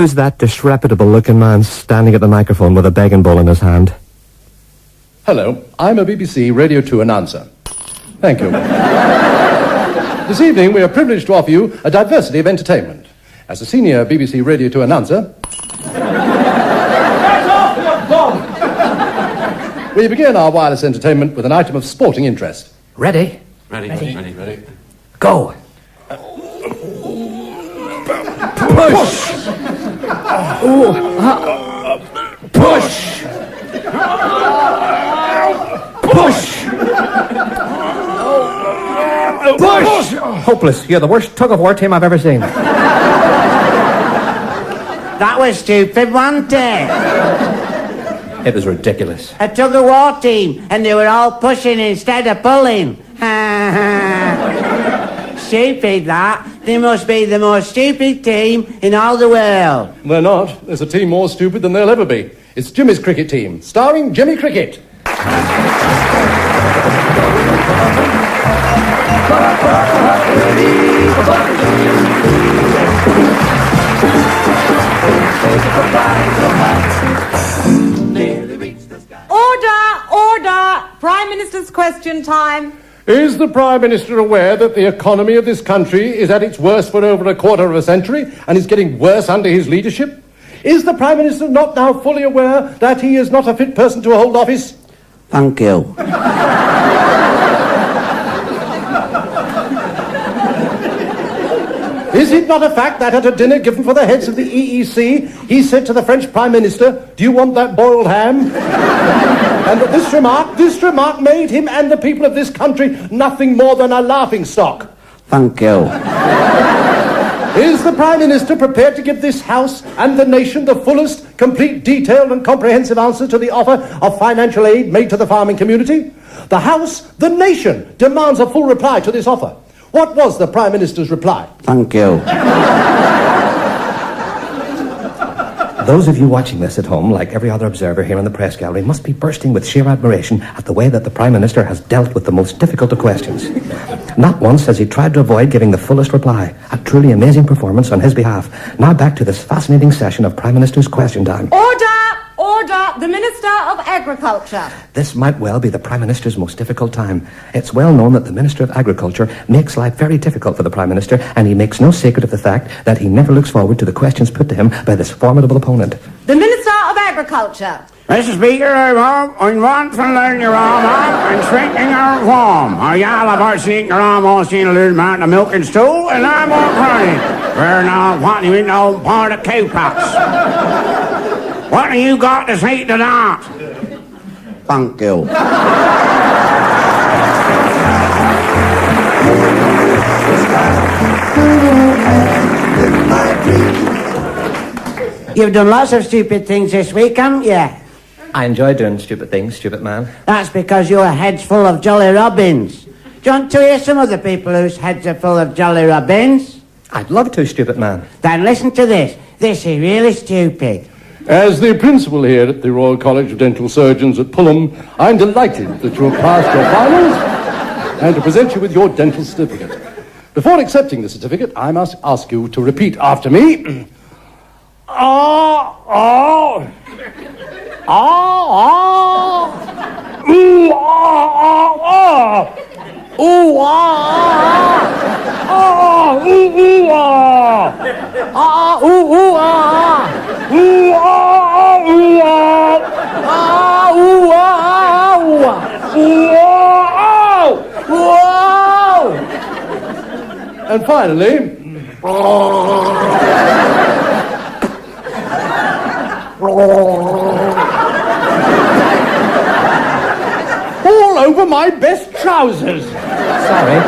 Who's that disreputable-looking man standing at the microphone with a begging bowl in his hand? Hello, I'm a BBC Radio 2 announcer. Thank you. This evening, we are privileged to offer you a diversity of entertainment. As a senior BBC Radio 2 announcer... we begin our wireless entertainment with an item of sporting interest. Ready? Ready. Go! Push! Push! Push! Push! Hopeless. You're the worst tug-of-war team I've ever seen. That was stupid, wasn't it? It was ridiculous. A tug-of-war team, and they were all pushing instead of pulling. Stupid, that. They must be the most stupid team in all the world. They're not. There's a team more stupid than they'll ever be. It's Jimmy's Cricket Team, starring Jimmy Cricket. Order! Prime Minister's question time. Is the Prime Minister aware that the economy of this country is at its worst for over a quarter of a century and is getting worse under his leadership? Is the Prime Minister not now fully aware that he is not a fit person to hold office? Thank you. Is it not a fact that at a dinner given for the heads of the EEC, he said to the French Prime Minister, "Do you want that boiled ham?" And that this remark made him and the people of this country nothing more than a laughingstock? Thank you. Is the Prime Minister prepared to give this House and the nation the fullest, complete, detailed and comprehensive answer to the offer of financial aid made to the farming community? The House, the nation, demands a full reply to this offer. What was the Prime Minister's reply? Thank you. Those of you watching this at home, like every other observer here in the press gallery, must be bursting with sheer admiration at the way that the Prime Minister has dealt with the most difficult of questions. Not once has he tried to avoid giving the fullest reply. A truly amazing performance on his behalf. Now back to this fascinating session of Prime Minister's Question Time. Order! The Minister of Agriculture. This might well be the Prime Minister's most difficult time. It's well known that the Minister of Agriculture makes life very difficult for the Prime Minister, and he makes no secret of the fact that he never looks forward to the questions put to him by this formidable opponent. The Minister of Agriculture. Mr. Speaker, I want to learn your arm and shrinking our farm. Y'all have seen your arm all seen a little amount of milk and stool, and I'm all crying. We're now wanting to know part of cowpox. What have you got to say to that? Thank you. You've done lots of stupid things this week, haven't you? I enjoy doing stupid things, stupid man. That's because your head's full of Jolly Robins. Do you want to hear some other people whose heads are full of Jolly Robins? I'd love to, stupid man. Then listen to this. This is really stupid. As the principal here at the Royal College of Dental Surgeons at Fulham, I'm delighted that you have passed your finals and to present you with your dental certificate. Before accepting the certificate, I must ask you to repeat after me. And finally, all over my best trousers. Sorry.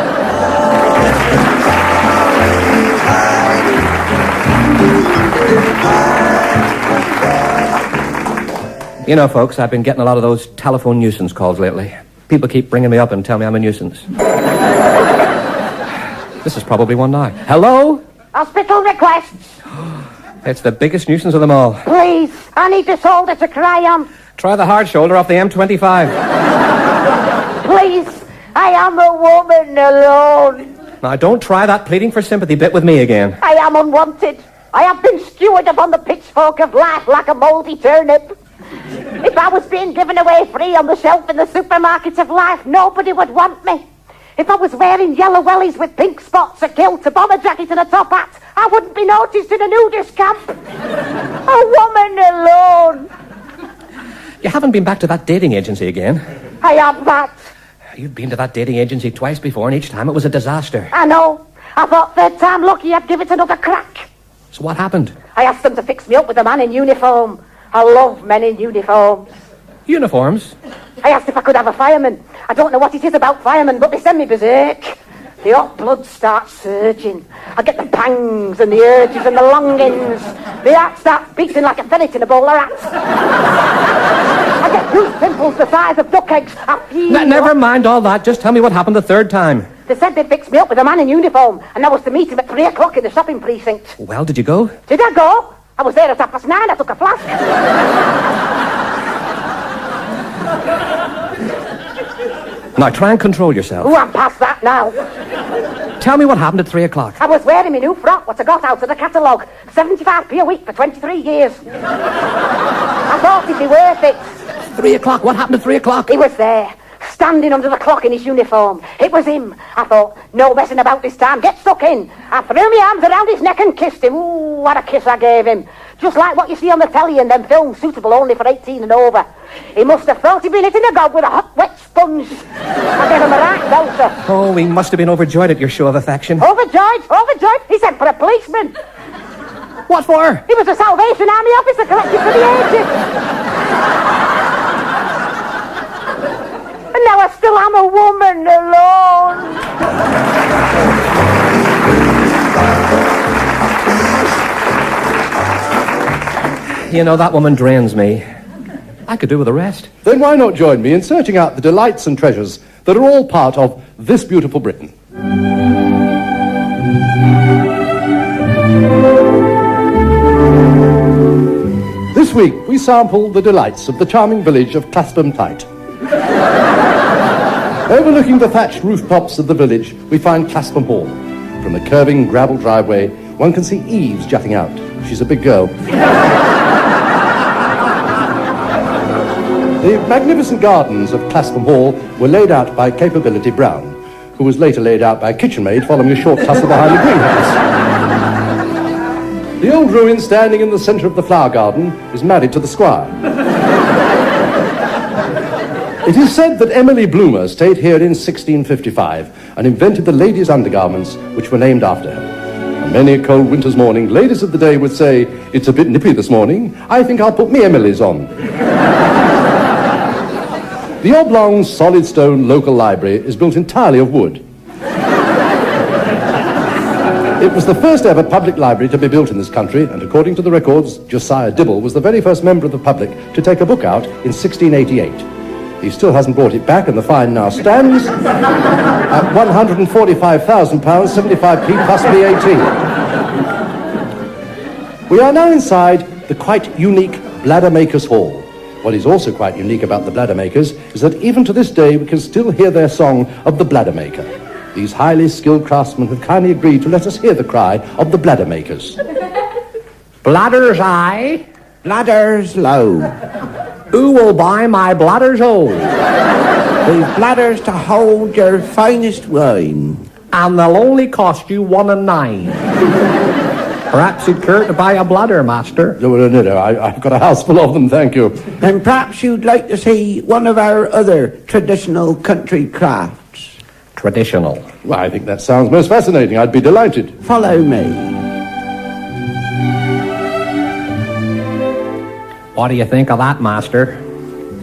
You know, folks, I've been getting a lot of those telephone nuisance calls lately. People keep bringing me up and tell me I'm a nuisance. This is probably one now. Hello? Hospital requests. It's the biggest nuisance of them all. Please, I need a shoulder to cry on. Try the hard shoulder off the M25. Please, I am a woman alone. Now, don't try that pleading for sympathy bit with me again. I am unwanted. I have been steward upon the pitchfork of life like a mouldy turnip. If I was being given away free on the shelf in the supermarkets of life, nobody would want me. If I was wearing yellow wellies with pink spots, a kilt, a bomber jacket and a top hat, I wouldn't be noticed in a nudist camp. A woman alone. You haven't been back to that dating agency again. I have that. You've been to that dating agency twice before, and each time it was a disaster. I know. I thought third time lucky I'd give it another crack. So what happened? I asked them to fix me up with a man in uniform. I love men in uniforms. Uniforms? I asked if I could have a fireman. I don't know what it is about firemen, but they send me berserk. The hot blood starts surging. I get the pangs and the urges and the longings. The heart starts beating like a ferret in a bowler hat. I get goose pimples the size of duck eggs. I feel... Never mind all that. Just tell me what happened the third time. They said they'd fix me up with a man in uniform, and I was to meet him at 3 o'clock in the shopping precinct. Well, did you go? Did I go? I was there at 9:30. I took a flask. Now, try and control yourself. Oh, I'm past that now. Tell me what happened at 3 o'clock. I was wearing my new frock, what I got out of the catalogue. 75p a week for 23 years. I thought it'd be worth it. 3 o'clock? What happened at 3 o'clock? He was there, standing under the clock in his uniform. It was him. I thought, no messing about this time. Get stuck in. I threw my arms around his neck and kissed him. Ooh, what a kiss I gave him. Just like what you see on the telly in them films suitable only for 18 and over. He must have thought he'd been hitting a gob with a hot, wet sponge. I gave him a right belter. Oh, he must have been overjoyed at your show of affection. Overjoyed, overjoyed. He sent for a policeman. What for? He was a Salvation Army officer collected for the aged. And now I still am a woman alone. You know, that woman drains me. I could do with the rest. Then why not join me in searching out the delights and treasures that are all part of this beautiful Britain? This week, we sample the delights of the charming village of Claspam Tight. Overlooking the thatched rooftops of the village, we find Claspam Hall. From the curving gravel driveway, one can see eaves jutting out. She's a big girl. The magnificent gardens of Claspam Hall were laid out by Capability Brown, who was later laid out by a kitchen maid following a short tussle behind the greenhouse. The old ruin standing in the centre of the flower garden is married to the squire. It is said that Emily Bloomer stayed here in 1655 and invented the ladies' undergarments, which were named after her. And many a cold winter's morning, ladies of the day would say, "It's a bit nippy this morning. I think I'll put me Emily's on." The oblong, solid stone local library is built entirely of wood. It was the first ever public library to be built in this country, and according to the records, Josiah Dibble was the very first member of the public to take a book out in 1688. He still hasn't brought it back, and the fine now stands at £145,000, 75p plus VAT. We are now inside the quite unique Bladdermakers Hall. What is also quite unique about the Bladdermakers is that even to this day we can still hear their song of the Bladdermaker. These highly skilled craftsmen have kindly agreed to let us hear the cry of the Bladdermakers. Bladders high, Bladders low, who will buy my bladders old? we've bladders to hold your finest wine. And they'll only cost you 1 and 9. Perhaps you'd care to buy a bladder, master. No, I've got a house full of them, thank you. Then perhaps you'd like to see one of our other traditional country crafts. Traditional. Well, I think that sounds most fascinating. I'd be delighted. Follow me. What do you think of that, master?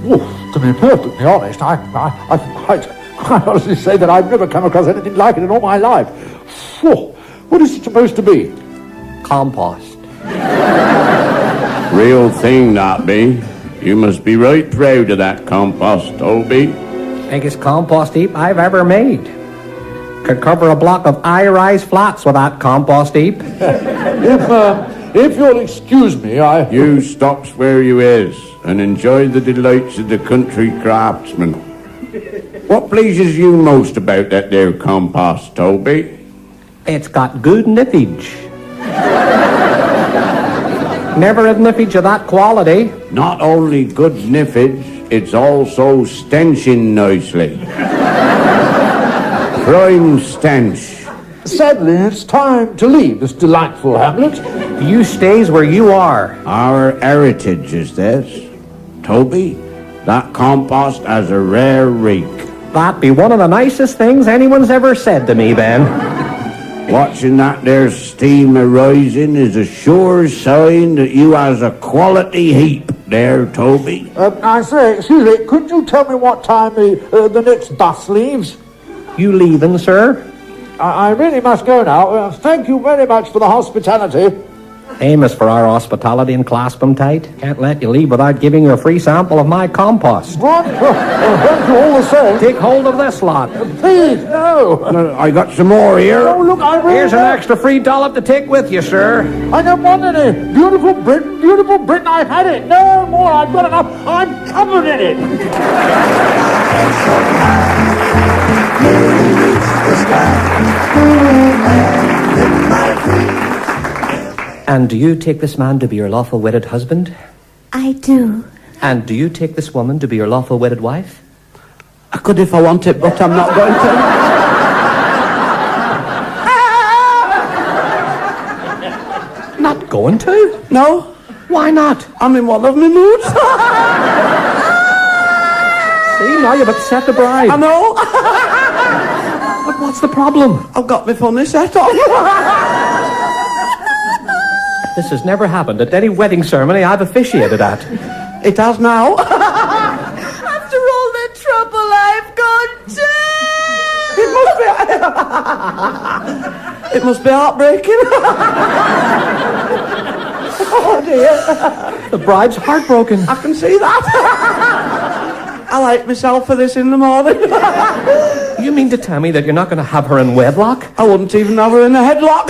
Oh, to be perfectly honest, I quite honestly say that I've never come across anything like it in all my life. Oh, what is it supposed to be? Compost. Real thing, that be. You must be right proud of that compost, Toby. Biggest compost heap I've ever made. Could cover a block of high-rise flats with that compost heap. If you'll excuse me, You stops where you is and enjoy the delights of the country craftsman. What pleases you most about that there compost, Toby? It's got good nippage. Never had niffage of that quality. Not only good niffage, it's also stenching nicely. Prime stench. Sadly, it's time to leave this delightful hamlet. You stays where you are. Our heritage is this. Toby, that compost has a rare reek. That be one of the nicest things anyone's ever said to me, Ben. Watching that there steam arising is a sure sign that you has a quality heap there, Toby. I say, excuse me, could you tell me what time the next bus leaves? You leaving, sir? I really must go now. Thank you very much for the hospitality. Famous for our hospitality and clasp 'em tight. Can't let you leave without giving you a free sample of my compost. What? Thank you all the same. Take hold of this lot. Please, no. I got some more here. Oh, look, I really Here's an extra free dollop to take with you, sir. I don't want any. Beautiful Britain, I've had it. No more, I've got enough. I'm covered in it. And do you take this man to be your lawful wedded husband? I do. And do you take this woman to be your lawful wedded wife? I could if I wanted, but I'm not going to. Not going to? No, Why not? I'm in one of my moods. See, now you've upset the bride. I know. But what's the problem? I've got my funny set on. This has never happened at any wedding ceremony I've officiated at. It has now. After all the trouble I've gone to. It must be heartbreaking. Oh dear. The bride's heartbroken. I can see that. I like myself for this in the morning. You mean to tell me that you're not going to have her in wedlock? I wouldn't even have her in a headlock.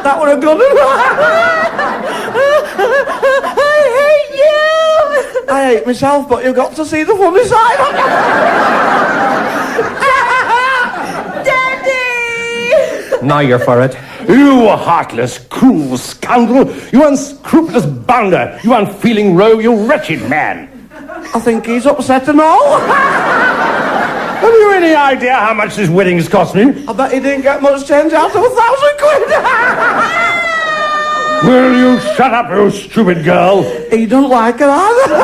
That would have gone. I hate you. I hate myself, but you've got to see the funny side. Daddy. Now you're for it. You heartless, cruel scoundrel. You unscrupulous bounder. You unfeeling rogue. You wretched man. I think he's upset and all. Have you any idea how much this wedding has cost me? I bet he didn't get much change out of 1,000 quid. Will you shut up, you stupid girl? He don't like it either.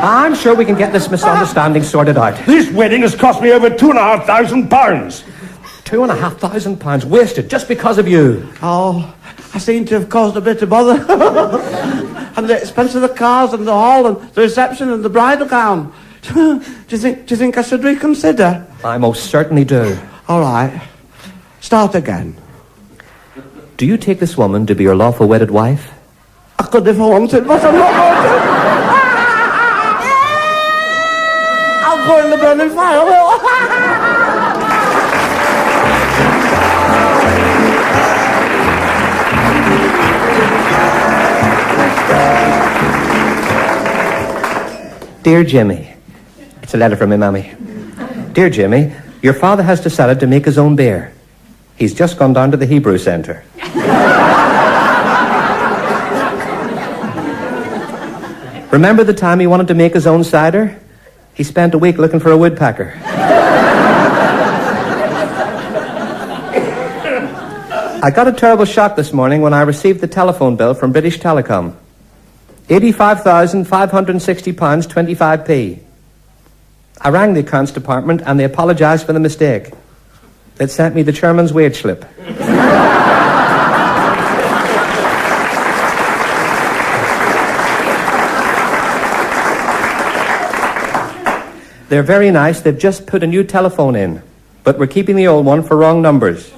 I'm sure we can get this misunderstanding sorted out. This wedding has cost me over £2,500. £2,500 wasted just because of you. Oh, I seem to have caused a bit of bother. And the expense of the cars and the hall and the reception and the bridal gown. Do you think I should reconsider? I most certainly do. All right. Start again. Do you take this woman to be your lawful wedded wife? I could if I wanted, but I'm not going to. I'll go in the burning fire, will I? Dear Jimmy, it's a letter from my mammy. Dear Jimmy, your father has decided to make his own beer. He's just gone down to the Hebrew Centre. Remember the time he wanted to make his own cider? He spent a week looking for a woodpecker. I got a terrible shock this morning when I received the telephone bill from British Telecom. £85,560.25p. I rang the accounts department and they apologised for the mistake. They'd sent me the chairman's wage slip. They're very nice. They've just put a new telephone in, but we're keeping the old one for wrong numbers.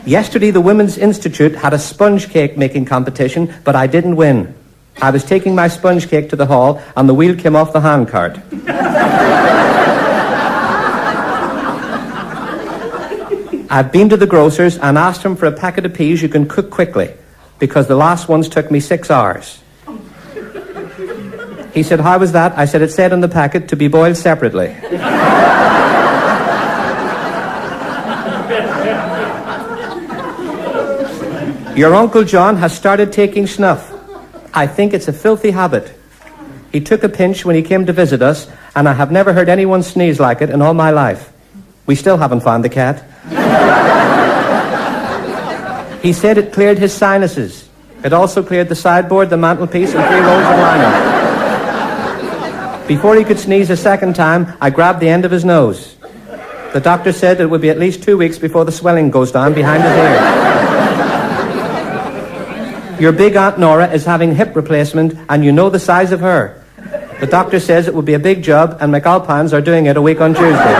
Yesterday, the Women's Institute had a sponge cake making competition, but I didn't win. I was taking my sponge cake to the hall, and the wheel came off the handcart. I've been to the grocer's and asked him for a packet of peas you can cook quickly, because the last ones took me 6 hours. He said, how was that? I said, it said on the packet to be boiled separately. Your Uncle John has started taking snuff. I think it's a filthy habit. He took a pinch when he came to visit us, and I have never heard anyone sneeze like it in all my life. We still haven't found the cat. He said it cleared his sinuses. It also cleared the sideboard, the mantelpiece, and 3 rolls of lino. Before he could sneeze a second time, I grabbed the end of his nose. The doctor said it would be at least 2 weeks before the swelling goes down behind his ear. Your big Aunt Nora is having hip replacement, and you know the size of her. The doctor says it will be a big job, and McAlpines are doing it a week on Tuesday.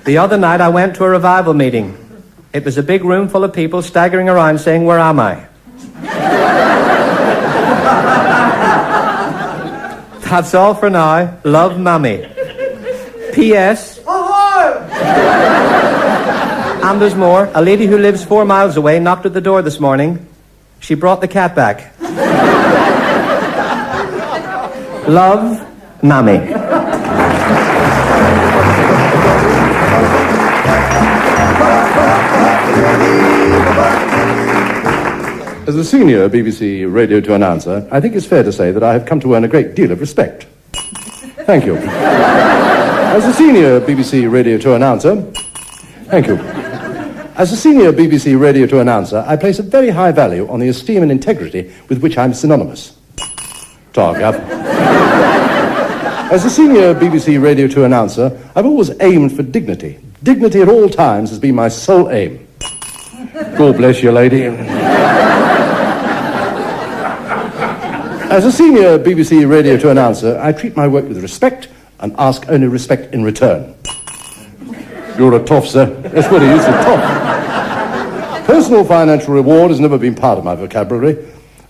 The other night I went to a revival meeting. It was a big room full of people staggering around saying, where am I? That's all for now. Love, Mummy. P.S. And there's more. A lady who lives 4 miles away knocked at the door this morning. She brought the cat back. Love, Mammy. As a senior BBC Radio 2 announcer, I think it's fair to say that I have come to earn a great deal of respect. Thank you. As a senior BBC Radio 2 announcer, thank you. As a senior BBC Radio 2 announcer, I place a very high value on the esteem and integrity with which I'm synonymous. Talk up. As a senior BBC Radio 2 announcer, I've always aimed for dignity. Dignity at all times has been my sole aim. God bless you, lady. As a senior BBC Radio 2 announcer, I treat my work with respect and ask only respect in return. You're a toff, sir. That's what he is, a toff. Personal financial reward has never been part of my vocabulary.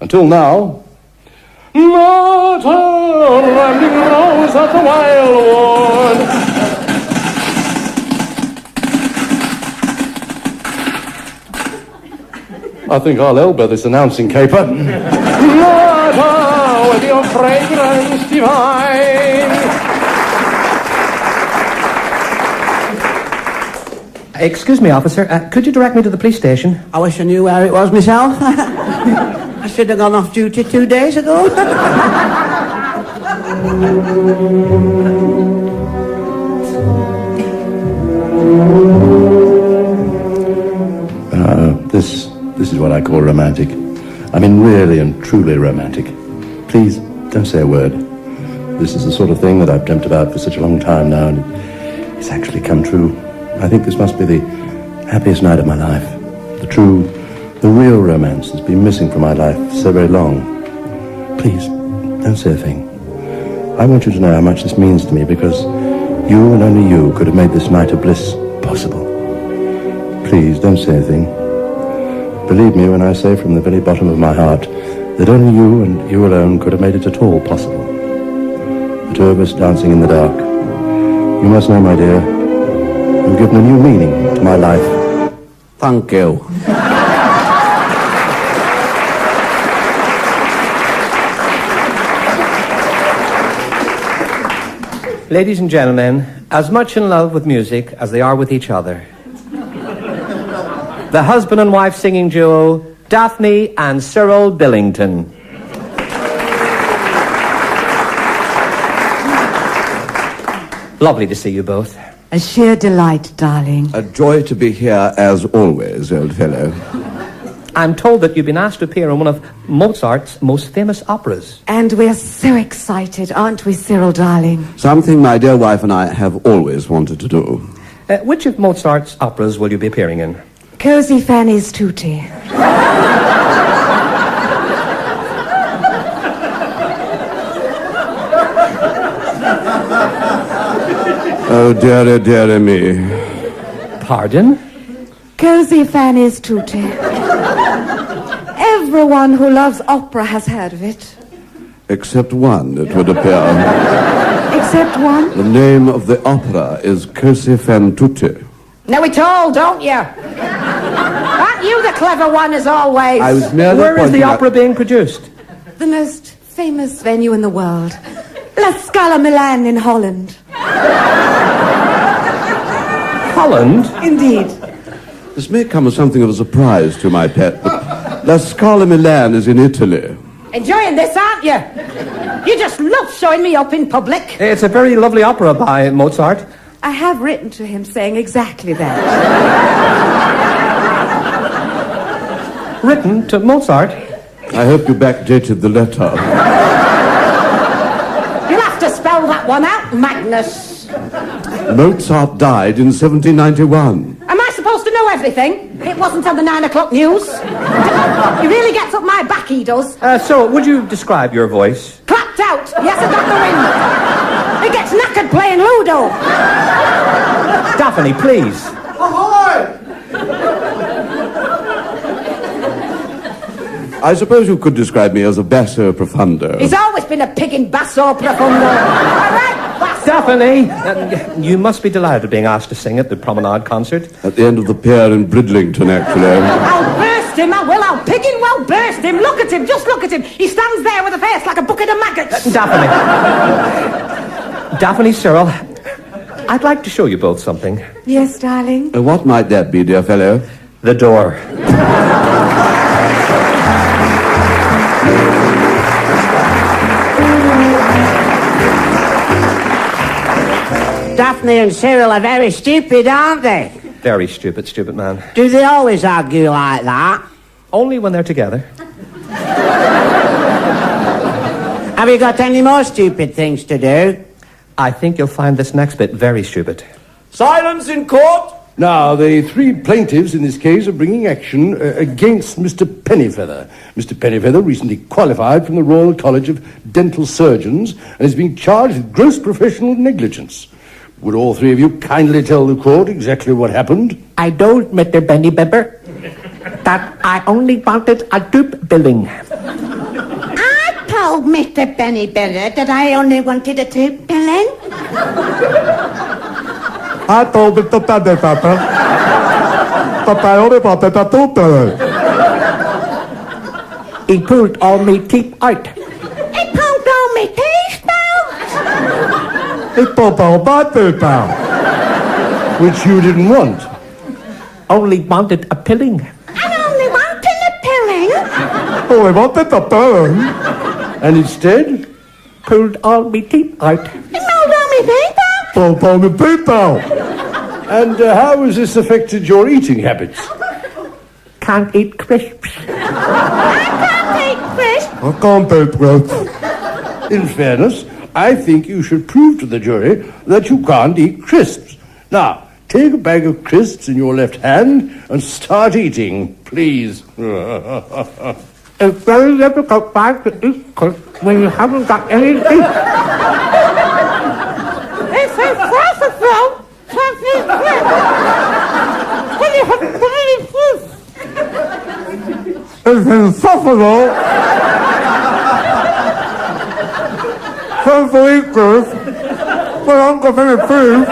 Until now. Myrtle, landing rose of the wildwood. I think I'll elbow this announcing caper. Myrtle, with your fragrance divine. Excuse me, officer. Could you direct me to the police station? I wish I knew where it was myself. I should have gone off duty 2 days ago. This is what I call romantic. I mean, really and truly romantic. Please, don't say a word. This is the sort of thing that I've dreamt about for such a long time now, and it's actually come true. I think this must be the happiest night of my life. The real romance that's been missing from my life for so very long. Please, don't say a thing. I want you to know how much this means to me, because you and only you could have made this night of bliss possible. Please, don't say a thing. Believe me when I say from the very bottom of my heart that only you and you alone could have made it at all possible. The 2 of us dancing in the dark. You must know, my dear, you've given a new meaning to my life. Thank you. Ladies and gentlemen, as much in love with music as they are with each other. The husband and wife singing duo, Daphne and Cyril Billington. Lovely to see you both. A sheer delight, darling. A joy to be here, as always, old fellow. I'm told that you've been asked to appear in one of Mozart's most famous operas. And we're so excited, aren't we, Cyril, darling? Something my dear wife and I have always wanted to do. Which of Mozart's operas will you be appearing in? Cozy Fanny's Tutti. Oh, dearie, dearie me. Pardon? Cozy Fanny's Tutti. Everyone who loves opera has heard of it. Except one, it would appear. Except one? The name of the opera is Cosi fan tutte. Know it all, don't you? Aren't you the clever one as always? I was merely Where is pointing the out- opera being produced? The most famous venue in the world. La Scala Milan in Holland. Holland? Indeed. This may come as something of a surprise to my pet, but La Scala Milan is in Italy. Enjoying this, aren't you? You just love showing me up in public. It's a very lovely opera by Mozart. I have written to him saying exactly that. Written to Mozart. I hope you backdated the letter. You'll have to spell that one out, Magnus. Mozart died in 1791. Am I supposed to know everything? It wasn't on the 9 o'clock news. He really gets up my back, he does. So, would you describe your voice? Clapped out. Yes, I got the wind. He gets knackered playing Ludo. Daphne, please. I suppose you could describe me as a basso profundo. He's always been a pig in basso profundo. All right, basso. Daphne! You must be delighted being asked to sing at the Promenade concert. At the end of the pier in Bridlington, actually. I'll burst him, I will. I'll pig him well burst him. Look at him, just look at him. He stands there with a face like a bucket of maggots. Daphne. Daphne, Cyril, I'd like to show you both something. Yes, darling. What might that be, dear fellow? The door. Daphne and Cyril are very stupid, aren't they? Very stupid, stupid man. Do they always argue like that? Only when they're together. Have you got any more stupid things to do? I think you'll find this next bit very stupid. Silence in court! Now, the three plaintiffs in this case are bringing action against Mr. Pennyfeather. Mr. Pennyfeather recently qualified from the Royal College of Dental Surgeons and is being charged with gross professional negligence. Would all three of you kindly tell the court exactly what happened? I don't, Mr. Pennyfeather, that I only wanted a dupe billing. I told Mr. Pennyfeather that I only wanted a tube billing. I told Mr. Pennyfeather that I only wanted a tube billing. He pulled all me teeth out. He pulled all my teeth out. He pulled all my teeth out. Which you didn't want. Only wanted a pilling. I only wanted a pilling. Only wanted a billing. And instead? Pulled all me teeth out. He pulled all my teeth out. Pulled all my teeth out. And how has this affected your eating habits? Can't eat crisps. I can't eat crisps. I can't eat crisps. In fairness, I think you should prove to the jury that you can't eat crisps. Now, take a bag of crisps in your left hand and start eating, please. It's very difficult to eat crisps when you haven't got any teeth. It's impossible to eat crisps when you haven't got any teeth. It's insufferable to eat crisps when I haven't got any teeth.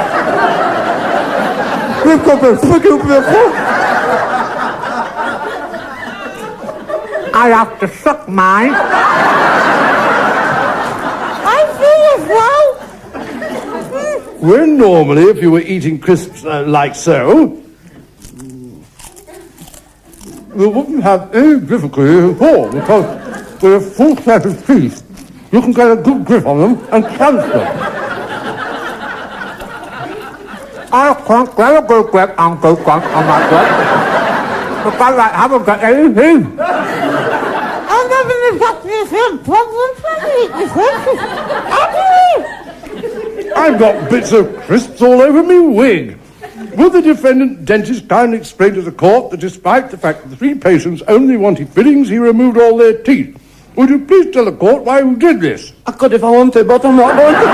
You've got to stick it with your foot. I have to suck mine. I feel as well. When normally, if you were eating crisps like so, you wouldn't have any difficulty at all, because with a full set of teeth, you can get a good grip on them and crunch them. I can't get a good grip on my grip because I haven't got any teeth. I'm having exactly the same problems when I eat the crisps. I've got bits of crisps all over me wig. Will the defendant dentist kindly explain to the court that despite the fact that the three patients only wanted fillings, he removed all their teeth? Would you please tell the court why you did this? I could if I wanted, but I'm not going to.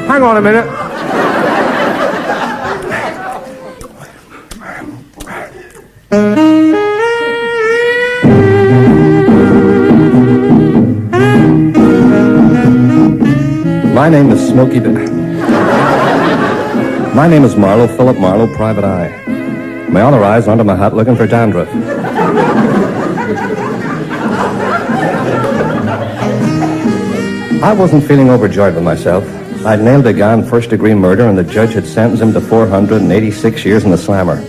Hang on a minute. My name is Smokey... My name is Marlowe, Philip Marlowe, Private Eye. My other eyes under my hat looking for dandruff. I wasn't feeling overjoyed with myself. I'd nailed a guy in first-degree murder, and the judge had sentenced him to 486 years in the slammer.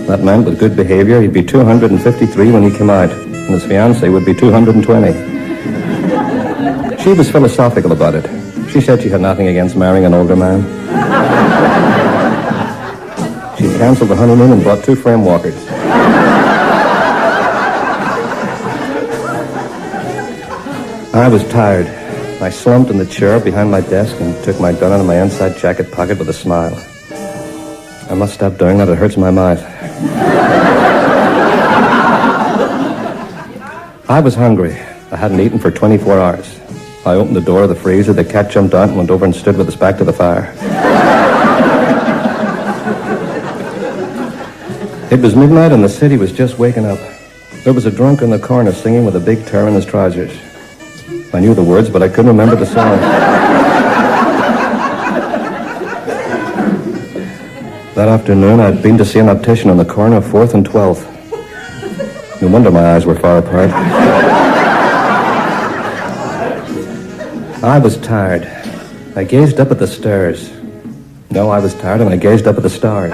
That meant with good behavior, he'd be 253 when he came out, and his fiancée would be 220. She was philosophical about it. She said she had nothing against marrying an older man. She canceled the honeymoon and bought 2 frame walkers. I was tired. I slumped in the chair behind my desk and took my gun out of my inside jacket pocket with a smile. I must stop doing that. It hurts my mouth. I was hungry. I hadn't eaten for 24 hours. I opened the door of the freezer. The cat jumped out and went over and stood with its back to the fire. It was midnight and the city was just waking up. There was a drunk in the corner singing with a big tear in his trousers. I knew the words, but I couldn't remember the song. That afternoon, I'd been to see an optician on the corner of 4th and 12th. No wonder my eyes were far apart. I was tired. I gazed up at the stairs. No, I was tired and I gazed up at the stars.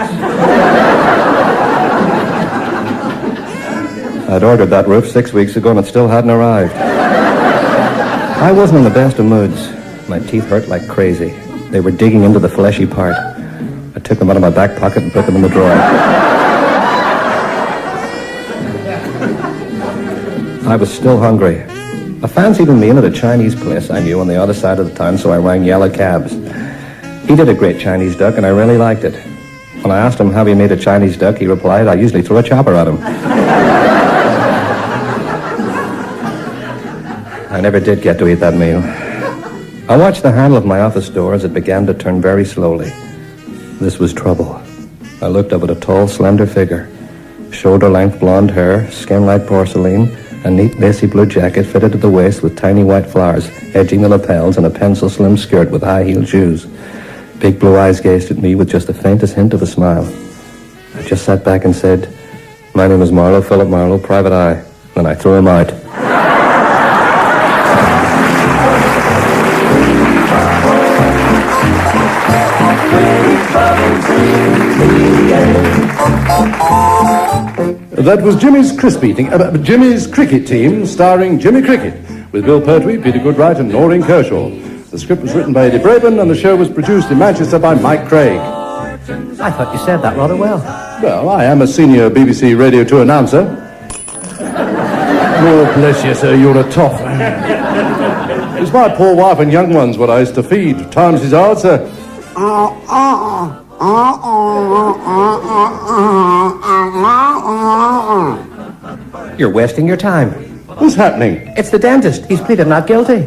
I'd ordered that roof 6 weeks ago and it still hadn't arrived. I wasn't in the best of moods. My teeth hurt like crazy. They were digging into the fleshy part. I took them out of my back pocket and put them in the drawer. I was still hungry. I fancied a meal at a Chinese place I knew on the other side of the town, so I rang Yellow Cabs. He did a great Chinese duck, and I really liked it. When I asked him how he made a Chinese duck, he replied, I usually throw a chopper at him. I never did get to eat that meal. I watched the handle of my office door as it began to turn very slowly. This was trouble. I looked up at a tall, slender figure. Shoulder-length blonde hair, skin like porcelain, a neat lacy blue jacket fitted at the waist with tiny white flowers edging the lapels, and a pencil-slim skirt with high-heeled shoes. Big blue eyes gazed at me with just the faintest hint of a smile. I just sat back and said, my name is Marlowe, Philip Marlowe, Private Eye. Then I threw him out. That was Jimmy's Jimmy's Cricket Team, starring Jimmy Cricket, with Bill Pertwee, Peter Goodright, and Noreen Kershaw. The script was written by Eddie Braben, and the show was produced in Manchester by Mike Craig. I thought you said that rather well. Well, I am a senior BBC Radio 2 announcer. Oh, bless you, sir, you're a toff. It's my poor wife and young ones what I used to feed. Times is hard, sir. You're wasting your time. What's happening? It's the dentist. He's pleaded not guilty.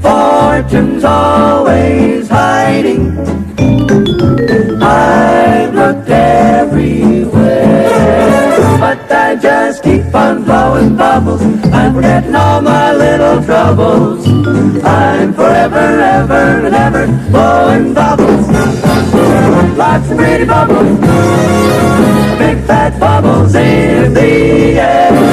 Fortune's always hiding. I've looked everywhere, but I just keep on blowing bubbles. I'm forgetting all my little troubles. I'm forever, ever, and ever blowing bubbles. Lots of pretty bubbles, big fat bubbles in the air.